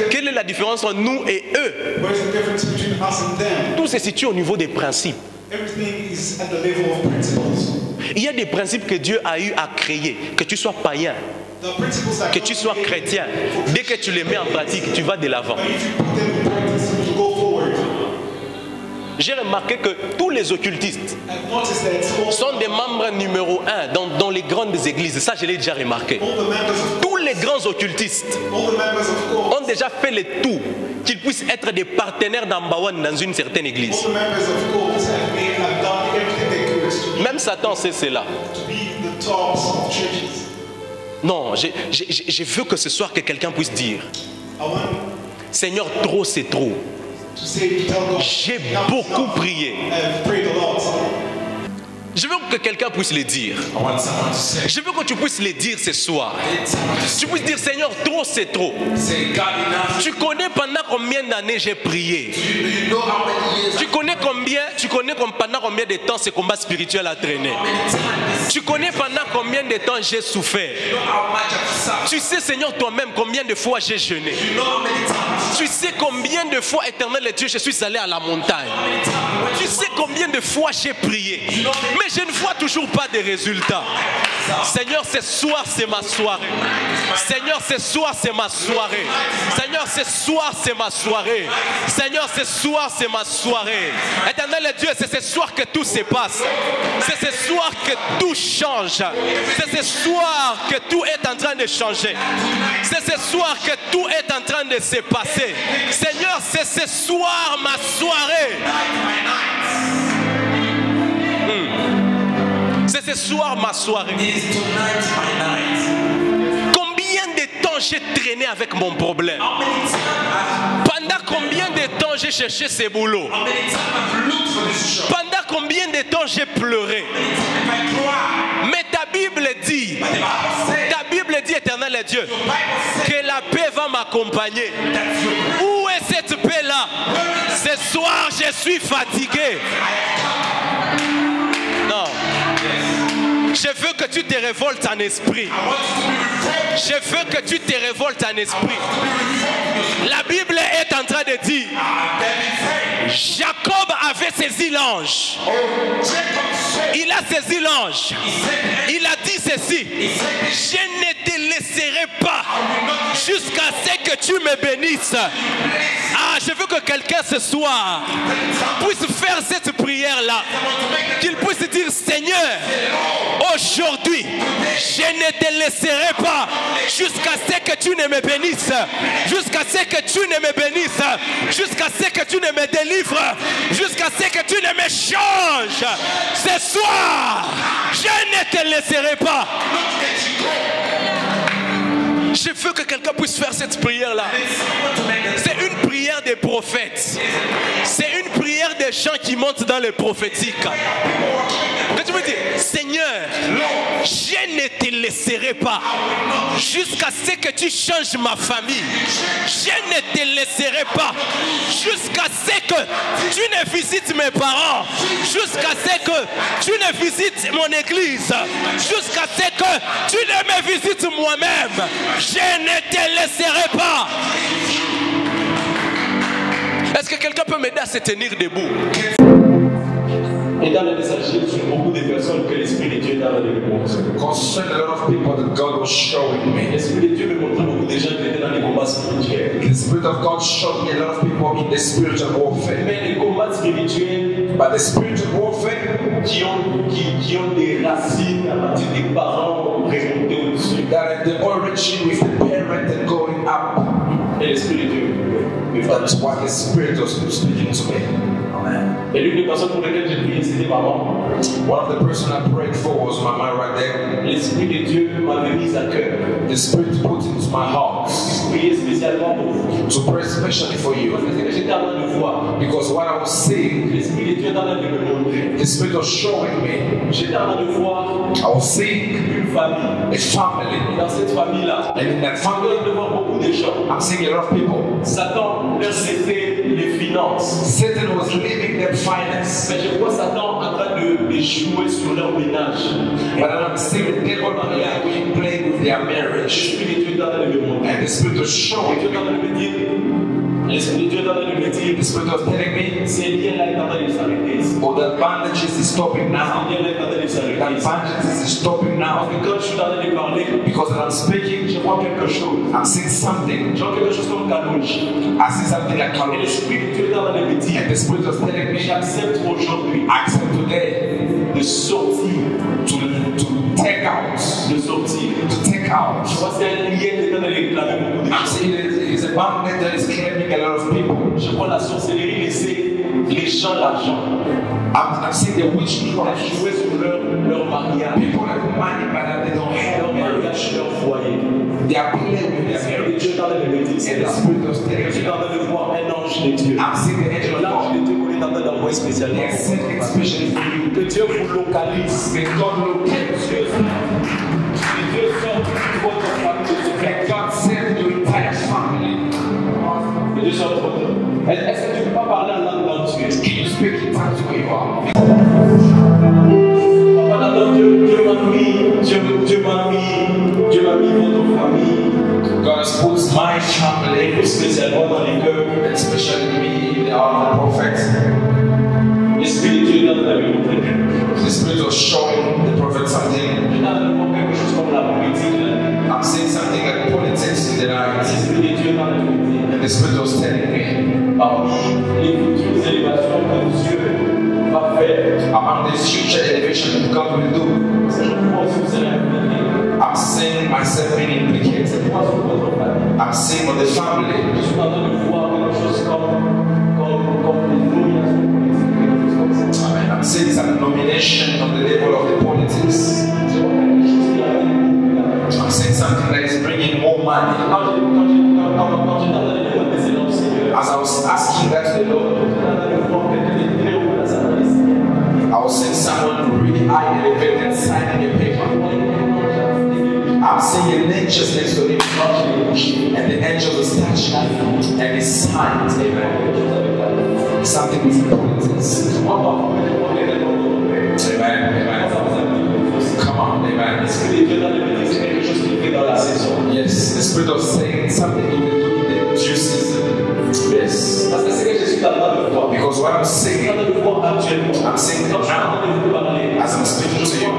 Quelle est la différence entre nous et eux? Tout se situe au niveau des principes. Il y a des principes que Dieu a eu à créer, que tu sois païen, que tu sois chrétien. Dès que tu les mets en pratique, tu vas de l'avant. J'ai remarqué que tous les occultistes sont des membres numéro 1 dans les grandes églises. Ça, je l'ai déjà remarqué. Tous les grands occultistes ont déjà fait le tout qu'ils puissent être des partenaires d'Ambawan dans une certaine église. Même Satan sait cela. Non, je veux que ce soir que quelqu'un puisse dire, Seigneur, trop c'est trop. J'ai beaucoup prié. Je veux que quelqu'un puisse le dire. Je veux que tu puisses le dire ce soir. Tu puisses dire, Seigneur, trop c'est trop. Tu connais pendant combien d'années j'ai prié? Tu connais pendant combien de temps ce combat spirituel a traîné? Tu connais pendant combien de temps j'ai souffert? Tu sais, Seigneur, toi-même, combien de fois j'ai jeûné? Tu sais combien de fois, Éternel Dieu, je suis allé à la montagne? Tu sais combien de fois j'ai prié? Mais je ne vois toujours pas de résultats. Seigneur, ce soir, c'est ma soirée. Seigneur, ce soir, c'est ma soirée. Seigneur, ce soir, c'est ma soirée. Seigneur, ce soir, c'est ma soirée. Éternel Dieu, c'est ce soir que tout se passe. C'est ce soir que tout change. C'est ce soir que tout est en train de changer. C'est ce soir que tout est en train de se passer. Seigneur, c'est ce soir ma soirée. C'est ce soir ma soirée. Combien de temps j'ai traîné avec mon problème? Pendant combien de temps j'ai cherché ce boulot? Pendant combien de temps j'ai pleuré? Mais ta Bible dit, Éternel Dieu, que la paix va m'accompagner. Où est cette paix-là? Ce soir, je suis fatigué. Non. Je veux que tu te révoltes en esprit. Je veux que tu te révoltes en esprit. La Bible est en train de dire, Jacob avait saisi l'ange. Il a saisi l'ange. Il a dit ceci, je ne te laisserai pas jusqu'à ce que tu me bénisses. Ah, je veux que quelqu'un ce soir puisse faire cette prière-là. Qu'il puisse dire, Seigneur, aujourd'hui, je ne te laisserai pas jusqu'à ce que tu ne me bénisses. Jusqu'à ce que tu ne me bénisses. Jusqu'à ce que tu ne me délivres. Jusqu'à ce que tu ne me changes. Ce soir, je ne te laisserai pas. Je veux que quelqu'un puisse faire cette prière-là. C'est une prière des prophètes. C'est une prière des gens qui montent dans les prophétiques. Que tu me dis, Seigneur, je ne te laisserai pas jusqu'à ce que tu changes ma famille. Je ne te laisserai pas jusqu'à ce que tu ne visites mes parents, jusqu'à ce que tu ne visites mon église, jusqu'à ce que tu ne me visites moi-même. Je ne te laisserai pas. Est-ce que quelqu'un peut m'aider à se tenir debout? Et dans le message sur beaucoup de personnes que l'Esprit de Dieu est dans le monde. Concern a lot of people that God was showing me. L'Esprit de Dieu me montrait beaucoup de gens qui étaient dans les combats spirituels. The Spirit of God showed me a lot of people in the spiritual warfare. Mais les combats spirituels, But the spiritual warfare qui ont des racines à partir des parents remontés au-dessus. that are the origin with the parent and going up. Et l'Esprit de Dieu me parle. That's why the Spirit was speaking to me. Amen. Et l'une des personnes pour lesquelles j'ai prié, c'était maman. One of the person I prayed for was my mom right there. L'Esprit de Dieu m'avait mis à cœur. The Spirit put into my heart Je priais spécialement pour vous. to pray especially for you. Parce que ce que j'étais en train de voir, Because what I was seeing, l'Esprit de Dieu est en train de me montrer. the Spirit was showing me. J'étais en train de voir I was seeing une famille. a family. Et dans cette famille-là, And in that on family, vient de voir beaucoup de gens. I'm seeing a lot of people. Satan leur laissait les finances. Satan was leaving them finance. Mais je vois Satan en train de jouer sur leur ménage. But I'm seeing the devil playing with their marriage. L'Esprit de Dieu est en train de me montrer. And the Spirit was showing Dieu me. est en train de me dire, l'Esprit de Dieu est en train de me dire, The Spirit was telling me, ces liens-là est en train de s'arrêter. oh, that bandage is stopping Ces now. liens-là est en train de s'arrêter. That bandage is stopping Parce now. que quand je suis en train de parler, Because when I'm speaking, je vois quelque chose. I'm seeing something. Je vois quelque chose comme Kalouche. I see something like Et colors. l'Esprit de Dieu est en train de me dire, And the Spirit was telling me, j'accepte aujourd'hui accept today de sortir, to take out. de sortir. To take out. Je vois c'est un lien qui est en train de réclamer beaucoup de I'm choses. seeing it's a bandage that is claiming a lot of people. Je vois la sorcellerie laisser les gens l'argent. I'm seeing the witchcraft. Jouer sur leur mariage, People have money, but they don't have leur marriage. mariage, leur foyer. They are playing with their L'Esprit de Dieu marriage. est en train de me dire And cela. the Spirit was telling Je suis en me, train de voir un ange de Dieu. I'm seeing the angel of L'ange God. de Dieu qu'on est en train d'envoyer spécialement. They are sending especially for you. Que Dieu vous localise. May God locate you. Que Dieu sorte votre famille. May God save your entire family. Que Dieu sorte votre. Est-ce que tu ne peux pas parler en langue dans Dieu? Can you speak in tongues where you are? Papa, dans Dieu m'a mis votre famille. God has put my family, Et plus spécialement dans les cœurs. especially me, in the heart of the prophet. L'Esprit de Dieu est en train de me montrer. The Spirit was showing the prophet something. Je suis en train de voir quelque chose comme la politique. Là. I'm saying something like politics in the night. L'Esprit de Dieu est en train de me dire. And the Spirit was telling me, Parmi les futures élévations que Dieu va faire, among this future elevation that God will do, je pense que vous allez impliquer. I'm seeing myself being implicated. Moi, sur votre famille. I'm seeing on the family. Je suis en train de voir quelque chose comme des nominations politiques, quelque chose comme ça. Amen. I'm seeing some nomination on the level of the politics. Je vois quelque chose qui amène beaucoup d'argent. I'm seeing something that is bringing more money. Quand j'étais en train de demander ces noms, Seigneur, As I was asking that to the Lord, j'étais en train de voir quelqu'un de très haut dans sa liste. I was seeing someone really high elevated signing a paper. I'm seeing an angel next to him, and the angel was touching him, and he signed, amen. Something with politics. Amen, amen. Come on, amen. Yes, the Spirit of saying something in the due season. Yes. Parce que c'est que je suis en train de voir. Because what I'm Je suis en saying, train de voir actuellement. I'm saying Quand je suis en train de vous parler, as I'm speaking to you,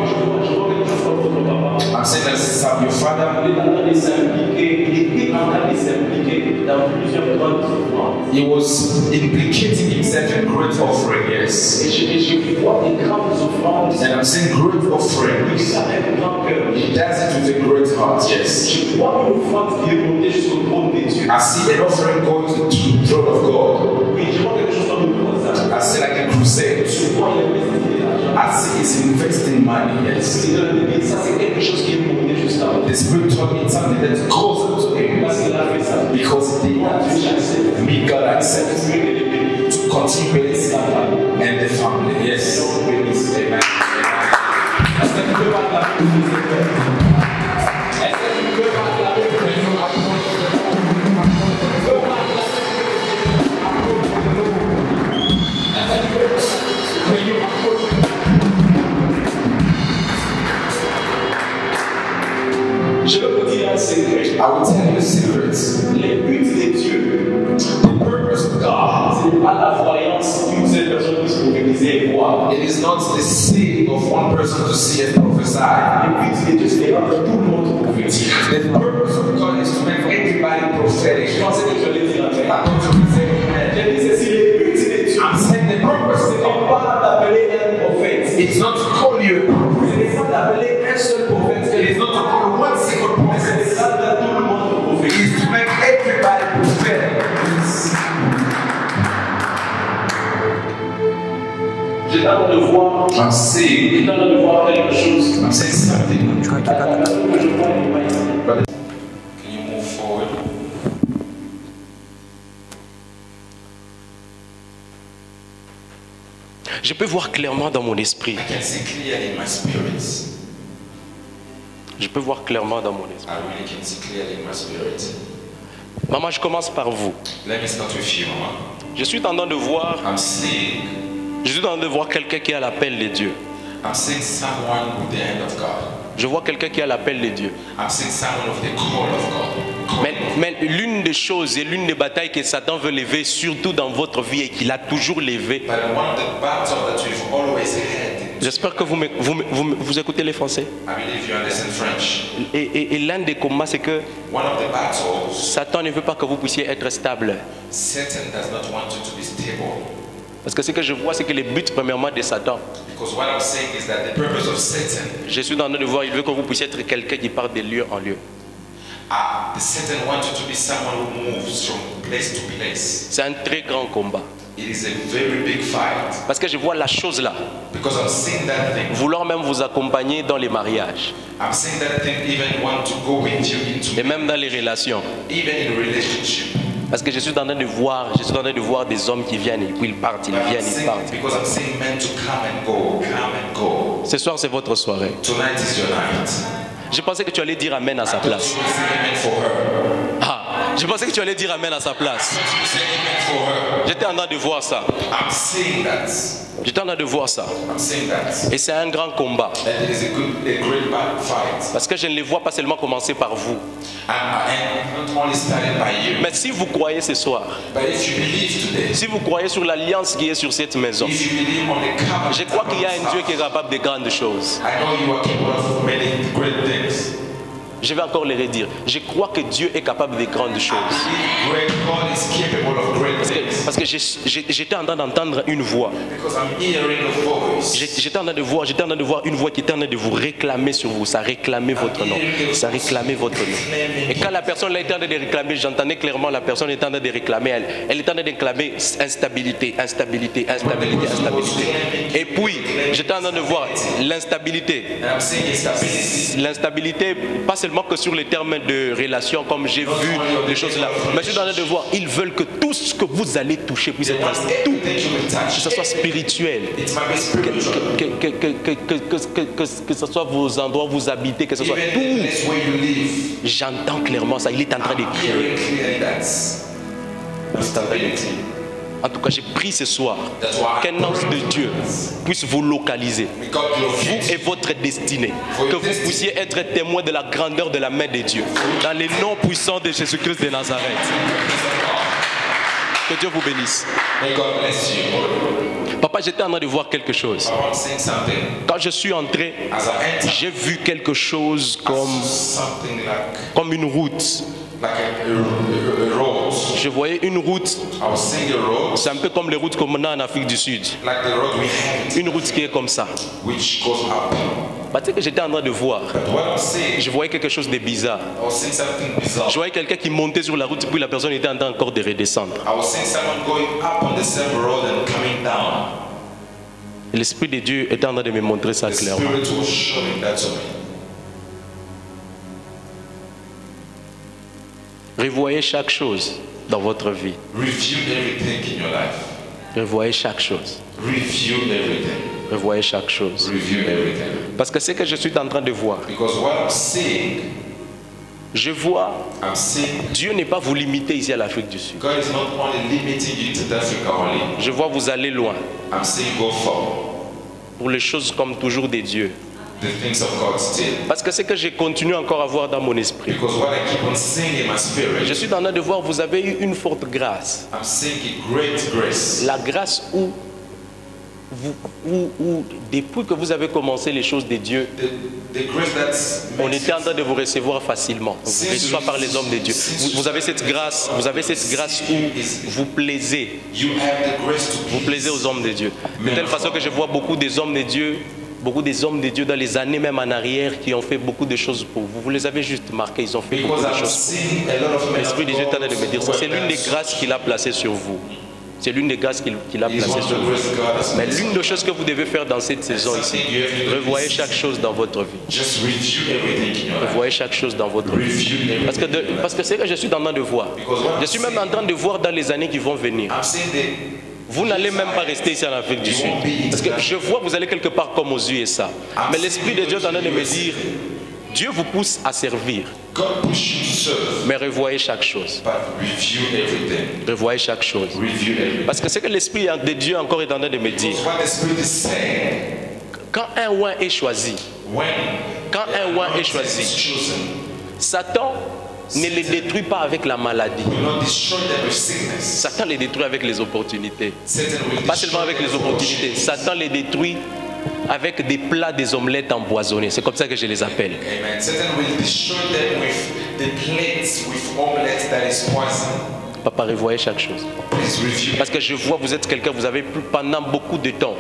je vois quelque chose comme votre papa. I'm saying that some your father, Il est en train de s'impliquer, il était en train de s'impliquer dans plusieurs grandes souffrances. he was implicating himself in great offering, yes. Et je vois des grandes souffrances. And I'm saying great Il offerings. a un grand cœur. He does it with a great heart, yes. Je vois une offrande qui est montée jusqu'au trône des dieux. I see an offering going to the throne of God. Oui, je vois quelque chose comme une croissance. I see like a crusade. Je vois il investit de l'argent. I see he's investing money, yes. Seigneur me dit, ça c'est quelque chose qui est monté juste avant. The Spirit told me it's something that's closer to him Parce qu'il a fait ça. because he Moi, Dieu, j'accepte. me, God accepts Je vais les bénir. to continue blessing. La famille. secrets. Les buts de Dieu, The purpose of God, ce n'est pas la voyance qu'une seule personne puisse prophétiser et voir. it is not the seeing of one person to see and prophesy. Le but de Dieu, ce n'est pas que tout le monde prophétise. The purpose of God is to make everybody prophetic. Je pensais que je allais dire après. I want to say amen. J'ai dit ceci, le but de Dieu, I'm saying the purpose ce of n'est God, pas d'appeler un prophète. it's not to call you a prophet. Ce n'est pas d'appeler un seul prophète. It is not to call one single prophet. C'est ça de tout le monde It prophétise. is to make everybody prophetic. J'étais en train de voir, I'm saying, j'étais en train de voir quelque chose. I'm saying something. Que je vois, il n'est pas ici. Can you move forward? Je peux voir clairement dans mon esprit. I can see clearly in my spirit. Je peux voir clairement dans mon esprit. I really can see clearly in my spirit. Maman, je commence par vous. Let me start with you, Mama. Je suis en train de voir, I'm seeing quelqu'un qui a l'appel de Dieu. I'm seeing someone with the hand of God. Je vois quelqu'un qui a l'appel de Dieu. I'm seeing someone with the call of God. Mais l'une des choses et l'une des batailles que Satan veut lever, surtout dans votre vie et qu'il a toujours levé, But one of the battles that we've always had, j'espère que vous écoutez les Français. I believe you understand French. Et l'un des combats, c'est que One of the battles, Satan ne veut pas que vous puissiez être stable. Satan does not want you to be stable. Parce que ce que je vois, c'est que les buts, premièrement, de Satan, Because what I'm saying is that the purpose of Satan, je suis en train de voir, il veut que vous puissiez être quelqu'un qui part de lieu en lieu. the Satan wants you to be someone who moves from place to place. C'est un très grand combat. It is a very big fight. Parce que je vois la chose là, Because I'm seeing that thing. vouloir même vous accompagner dans les mariages I'm seeing that thing even want to go with you into, et même dans les relations. even in a relationship. Parce que je suis en train de voir des hommes qui viennent et puis ils partent, ils But I'm viennent, ils seeing, partent. because I'm seeing men to come and go, come and go. Ce soir, c'est votre soirée. Tonight is your night. Je pensais que tu allais dire Amen à sa I thought place. you would say amen for her. Ah, je pensais que tu allais dire Amen à sa place. I thought you would say amen for her. J'étais en train de voir ça. I'm seeing that. J'étais en train de voir ça. I'm seeing that. Et c'est un grand combat. And it is a great bad fight. Parce que je ne les vois pas seulement commencer par vous. And not only started by you, Mais si vous croyez ce soir, but if you believe today, si vous croyez sur l'alliance qui est sur cette maison, if you believe on the covenant, je crois qu'il y a un Dieu qui est capable de grandes choses. I know you are capable of many great things. Je vais encore le redire. Je crois que Dieu est capable de grandes choses. Great God is capable of great things. Parce que j'étais en train d'entendre une voix. Because I'm hearing a voice. J'étais en train de voir une voix qui était en train de vous réclamer sur vous. Ça réclamait votre nom. Ça réclamait votre nom. Et quand la personne était en train de réclamer, j'entendais clairement la personne était en train de réclamer. Elle était en train de réclamer instabilité, instabilité, instabilité, instabilité. Et puis, j'étais en train de voir l'instabilité. And I'm seeing instability. L'instabilité, pas seulement que sur les termes de relation, comme j'ai vu des choses là. Mais je suis en train de voir, ils veulent que tout ce que vous allez toucher puisse être instable. Tout, Everything you will touch. que ce soit spirituel. It might be spiritual. Que ce soit vos endroits où vous habitez, que ce soit Even the tout. place where you live. J'entends clairement ça. Il est en train de crier. Hearing clearly that. Instability. En tout cas, j'ai pris ce soir qu'un ange de Dieu puisse vous localiser. We got your Vous feet. et votre destinée. Que vous puissiez être témoin de la grandeur de la main de Dieu. Dans les noms puissants de Jésus-Christ de Nazareth. Que Dieu vous bénisse. May God bless you. Papa, j'étais en train de voir quelque chose. I'm saying something. Quand je suis entré, As I enter, j'ai vu quelque chose something comme une route. like a road. Je voyais une route, I was seeing a road, c'est un peu comme les routes qu'on a en Afrique du Sud. like the road we have, Une route qui est comme ça. which goes up. Bah, tu sais que j'étais en train de voir. But what I'm saying, Je voyais quelque chose de bizarre. I was seeing something bizarre. Je voyais quelqu'un qui montait sur la route, puis la personne était en train encore de redescendre. I was seeing someone going up on the same road and coming down. Et l'Esprit de Dieu était en train de me montrer ça The clairement. Spirit was showing that to me. Revoyez chaque chose dans votre vie. Review everything in your life. Revoyez chaque chose. Review everything. Revoyez chaque chose. Review everything. Parce que ce que je suis en train de voir, Because what I'm seeing, je vois, I'm seeing Dieu n'est pas vous limiter ici à l'Afrique du Sud. God is not only limiting you to Africa only. Je vois vous aller loin I'm seeing go far. pour les choses comme toujours des dieux. the things of God still. Parce que c'est que j'ai continué encore à voir dans mon esprit. Because what I keep on seeing in my spirit, Je suis en train de voir, vous avez eu une forte grâce. I'm seeing a great grace. La grâce où depuis que vous avez commencé les choses de Dieu, The grace that's on était en train de vous recevoir facilement. On vous reçoit par les hommes de Dieu. Vous avez cette grâce où vous plaisez. you have the grace to Vous plaisez aux hommes de Dieu. De telle façon que je vois beaucoup des hommes de Dieu dans les années même en arrière qui ont fait beaucoup de choses pour vous. Vous les avez juste marqués, ils ont fait beaucoup because de I'm choses. seeing a lot of men L'Esprit de Dieu est en train de me dire ça. C'est l'une des grâces qu'il a placées sur vous. C'est l'une des grâces qu'il a placées sur vous. Mais l'une des choses que vous devez faire dans cette saison ici, revoyez chaque chose dans votre vie. just review everything in your life. Revoyez chaque chose dans votre vie. Review everything. Parce que c'est que je suis en train de voir. Je suis même en train de voir dans les années qui vont venir. I'm saying that Vous n'allez même pas rester ici en Afrique du Sud. Parce que je vois que vous allez quelque part comme aux USA. Mais l'Esprit de Dieu est en train de me dire, Dieu vous pousse à servir. God push you to serve, Mais revoyez chaque chose. but review everything. Revoyez chaque chose. Review everything. Parce que c'est que l'Esprit de Dieu encore est en train de me dire, Because what the Spirit is saying, quand un oin est choisi, when quand un oin est is choisi, chosen, Satan ne les détruit pas avec la maladie. will not destroy them with sickness. Satan les détruit avec les opportunités. Satan will Pas seulement avec les opportunités. Satan les détruit avec des plats, des omelettes empoisonnés. C'est comme ça que je les appelle. Amen. Satan will destroy them with the plates with omelette that is poison. Papa, revoyez chaque chose. Please review. Parce que je vois, vous êtes quelqu'un, vous avez plus pendant beaucoup de temps.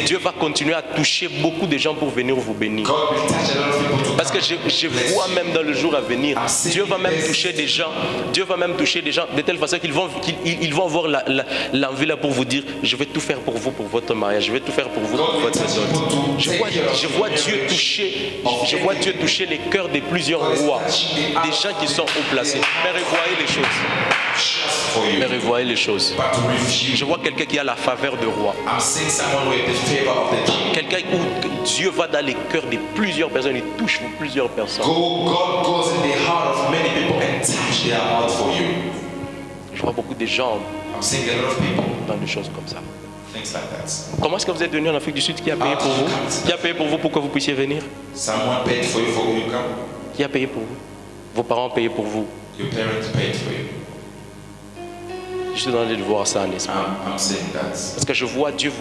Dieu va continuer à toucher beaucoup de gens pour venir vous bénir. God will touch a lot of people to Parce que come. je vois même dans le jour à venir, Dieu va même toucher des gens. Dieu va même toucher des gens de telle façon qu'ils vont avoir l'envie là pour vous dire, je vais tout faire pour vous, pour votre mariage, je vais tout faire pour vous, pour votre dot. Je vois Dieu toucher les cœurs de plusieurs rois, des gens qui sont haut placés. Mais revoyez les choses. Just for you. Mais revoyez les choses. But to review. Je vois quelqu'un qui a la faveur de roi. I'm seeing someone with the favor of the king. Quelqu'un où Dieu va dans les cœurs de plusieurs personnes, il touche plusieurs personnes. God goes in the heart of many people and touch their heart for you. Je vois beaucoup de gens I'm seeing a lot of people, dans des choses comme ça. things like that. Comment est-ce que vous êtes venu en Afrique du Sud? Qui a payé pour vous? Qui a payé pour vous pour que vous puissiez venir? Someone paid for you come. Qui a payé pour vous? Vos parents ont payé pour vous. Your parents paid for you. Je suis en train de voir ça en esprit. I'm saying that. Parce que je vois Dieu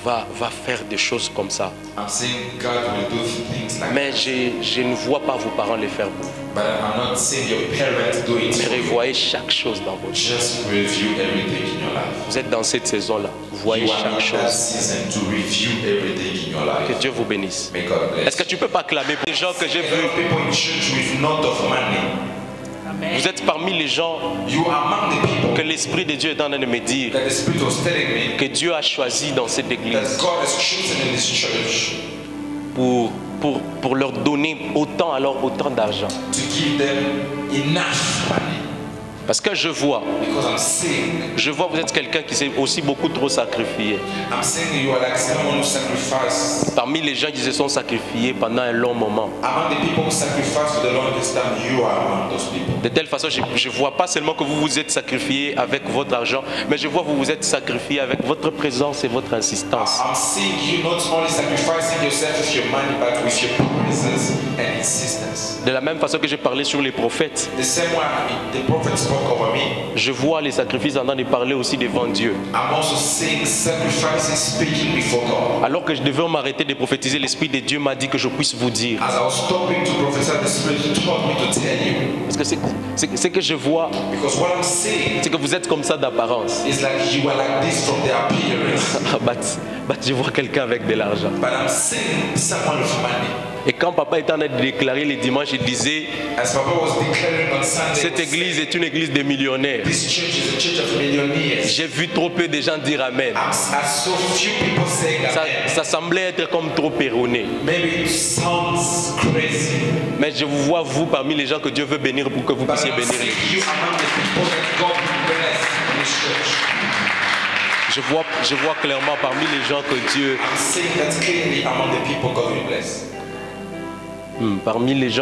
va faire des choses comme ça. I'm saying God will do things like Mais that. je ne vois pas vos parents les faire pour vous. But I'm not saying your parents do it Mais for you. revoyez chaque chose dans votre vie. Just review everything in your life. Vous êtes dans cette saison-là. Voyez You are chaque in that chose. season to review everything in your Que life. Dieu vous bénisse. May God bless. Est-ce que tu peux pas clamer pour les gens que j'ai A lot vus? of people in church with not of money. Vous êtes parmi les gens You are among the people que l'Esprit de Dieu est en train de me dire that the Spirit was telling me que Dieu a choisi dans cette that église God has chosen in this church pour leur donner autant d'argent. to give them enough money. Parce que je vois Because I'm seeing, vous êtes quelqu'un qui s'est aussi beaucoup trop sacrifié. I'm saying you are like someone who sacrificed. Parmi les gens qui se sont sacrifiés pendant un long moment. Among the people who sacrificed for the longest time, you are among those people. De telle façon, je ne vois pas seulement que vous vous êtes sacrifié avec votre argent, mais je vois que vous vous êtes sacrifié avec votre présence et votre insistance. I'm seeing you not only sacrificing yourself with your money, but with your presence and insistence. De la même façon que j'ai parlé sur les prophètes, The same way the prophet spoke over me, je vois les sacrifices en train de parler aussi devant Dieu. I'm also seeing sacrifices speaking before God. Alors que je devais m'arrêter de prophétiser, l'Esprit de Dieu m'a dit que je puisse vous dire. As I was stopping to prophesy, the Spirit told me to tell you. Parce que c'est que je vois, Because what I'm saying c'est que vous êtes comme ça d'apparence. is like you are like this from the appearance. But je vois quelqu'un avec de l'argent. But I'm seeing someone with money. Et quand papa était en train de déclarer les dimanches, il disait, As Papa was declaring on Sunday, cette église est une église de millionnaires. this church is a church of millionaires. J'ai vu trop peu de gens dire Amen. I saw few people saying amen. Ça semblait être comme trop erroné. Maybe it sounds crazy. Mais je vous vois, vous, parmi les gens que Dieu veut bénir pour que vous But puissiez I'm bénir seeing l'église. you among the people that God will bless in this church. Je vois clairement parmi les gens que Dieu, I'm seeing that clearly among the people God will bless. parmi les gens